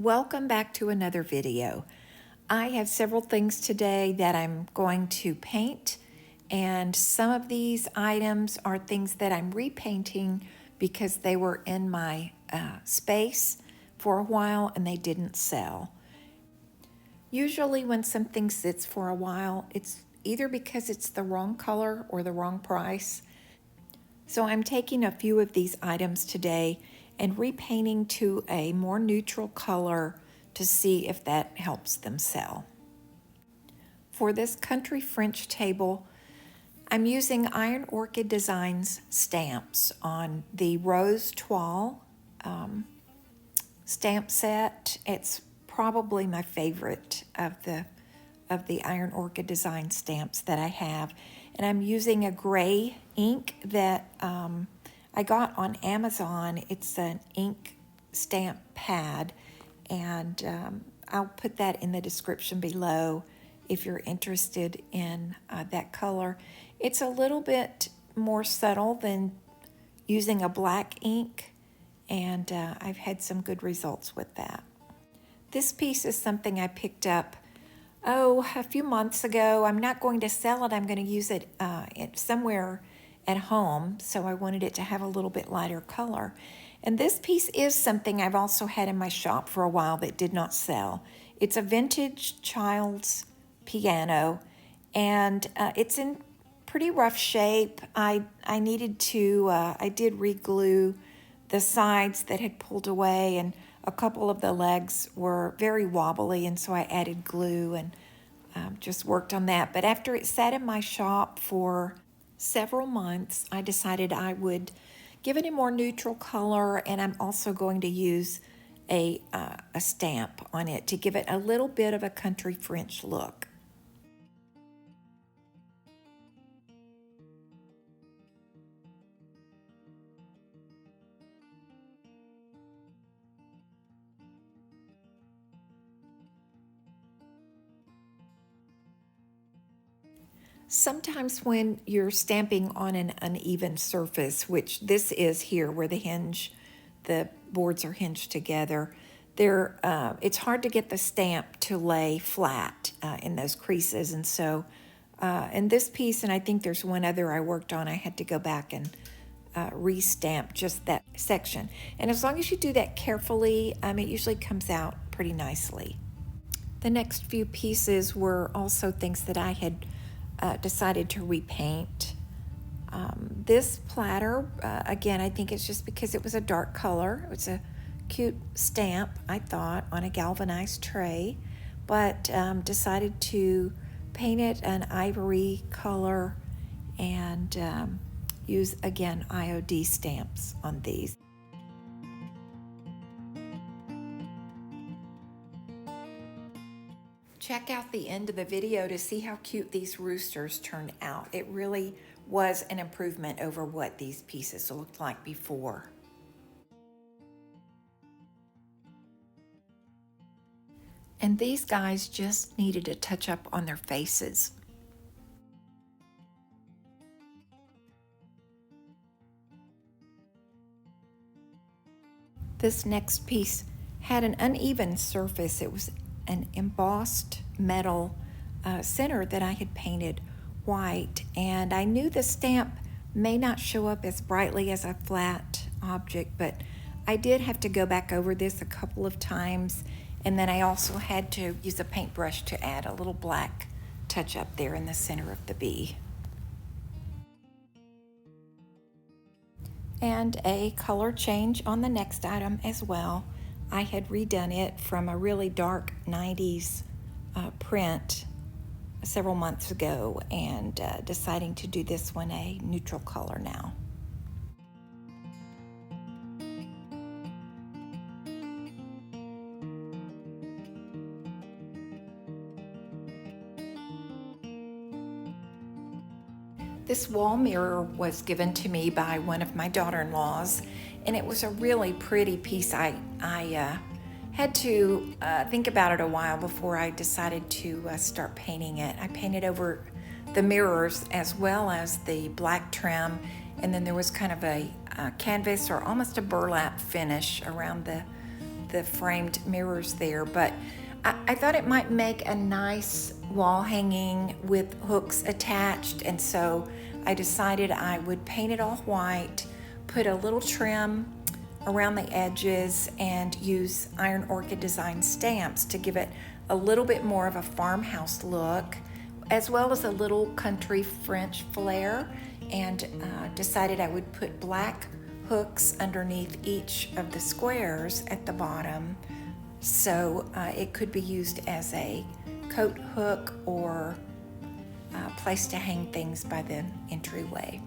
Welcome back to another video. I have several things today that I'm going to paint, and some of these items are things that I'm repainting because they were in my space for a while and they didn't sell. Usually when something sits for a while, it's either because it's the wrong color or the wrong price. So I'm taking a few of these items today and repainting to a more neutral color to see if that helps them sell. For this country French table, I'm using Iron Orchid Designs stamps on the Rose Toile stamp set. It's probably my favorite of the Iron Orchid Design stamps that I have. And I'm using a gray ink that I got on Amazon. It's an ink stamp pad, and I'll put that in the description below if you're interested in that color. It's a little bit more subtle than using a black ink, and I've had some good results with that. This piece is something I picked up a few months ago. I'm not going to sell it. I'm going to use it somewhere at home, so I wanted it to have a little bit lighter color. And this piece is something I've also had in my shop for a while that did not sell. It's a vintage child's piano, and it's in pretty rough shape. I did re-glue the sides that had pulled away, and a couple of the legs were very wobbly, and so I added glue and just worked on that. But after it sat in my shop for several months, I decided I would give it a more neutral color, and I'm also going to use a stamp on it to give it a little bit of a country French look. Sometimes when you're stamping on an uneven surface, which this is here where the boards are hinged together, it's hard to get the stamp to lay flat in those creases. And so in this piece, and I think there's one other I worked on, I had to go back and re-stamp just that section. And as long as you do that carefully, it usually comes out pretty nicely. The next few pieces were also things that I had decided to repaint. This platter, again, I think it's just because it was a dark color. It was a cute stamp, I thought, on a galvanized tray, but decided to paint it an ivory color and use, again, IOD stamps on these. Check out the end of the video to see how cute these roosters turned out. It really was an improvement over what these pieces looked like before. And these guys just needed a touch up on their faces. This next piece had an uneven surface. It was an embossed metal center that I had painted white, and I knew the stamp may not show up as brightly as a flat object, but I did have to go back over this a couple of times, and then I also had to use a paintbrush to add a little black touch up there in the center of the bee. And a color change on the next item as well. I had redone it from a really dark 90s print several months ago, and deciding to do this one a neutral color now. This wall mirror was given to me by one of my daughter-in-laws, and it was a really pretty piece. I had to think about it a while before I decided to start painting it. I painted over the mirrors as well as the black trim, and then there was kind of a canvas or almost a burlap finish around the framed mirrors there, but I thought it might make a nice wall hanging with hooks attached, and so I decided I would paint it all white, put a little trim around the edges, and use Iron Orchid Design stamps to give it a little bit more of a farmhouse look, as well as a little country French flair, and decided I would put black hooks underneath each of the squares at the bottom, so it could be used as a coat hook or a place to hang things by the entryway.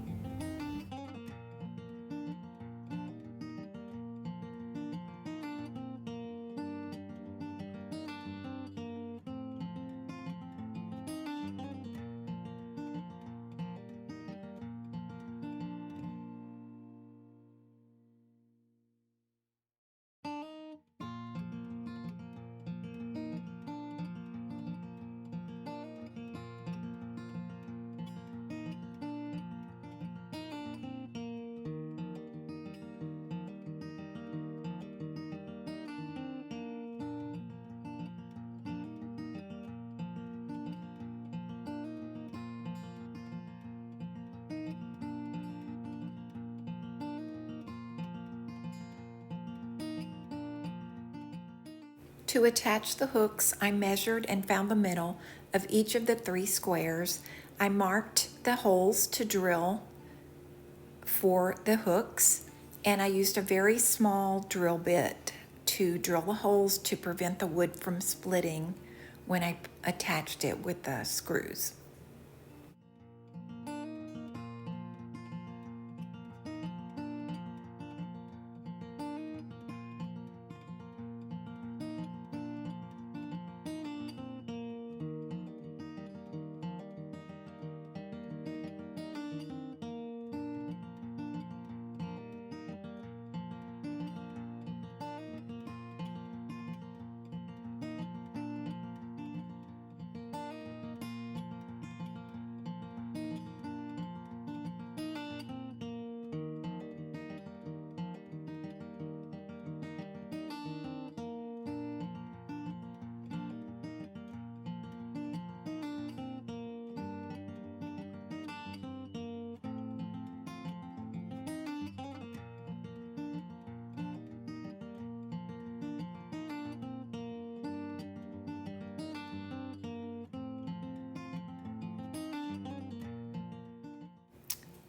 To attach the hooks, I measured and found the middle of each of the 3 squares. I marked the holes to drill for the hooks, and I used a very small drill bit to drill the holes to prevent the wood from splitting when I attached it with the screws.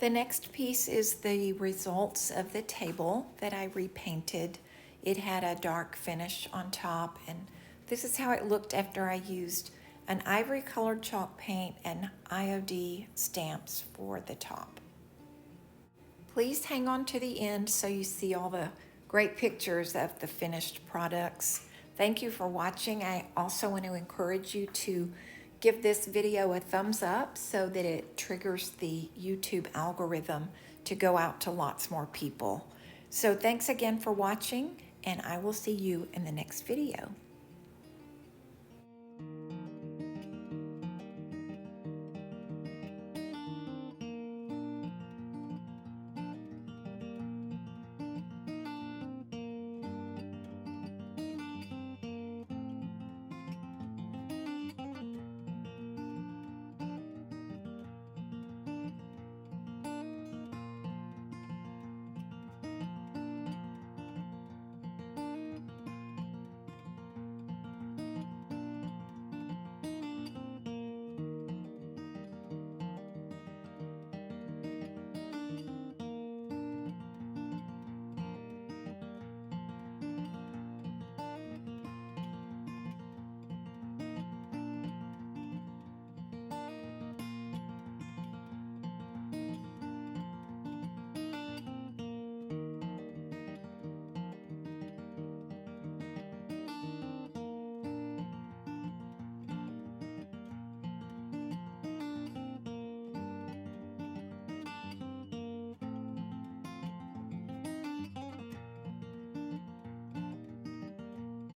The next piece is the results of the table that I repainted. It had a dark finish on top, and this is how it looked after I used an ivory colored chalk paint and IOD stamps for the top. Please hang on to the end so you see all the great pictures of the finished products. Thank you for watching. I also want to encourage you to give this video a thumbs up so that it triggers the YouTube algorithm to go out to lots more people. So thanks again for watching, and I will see you in the next video.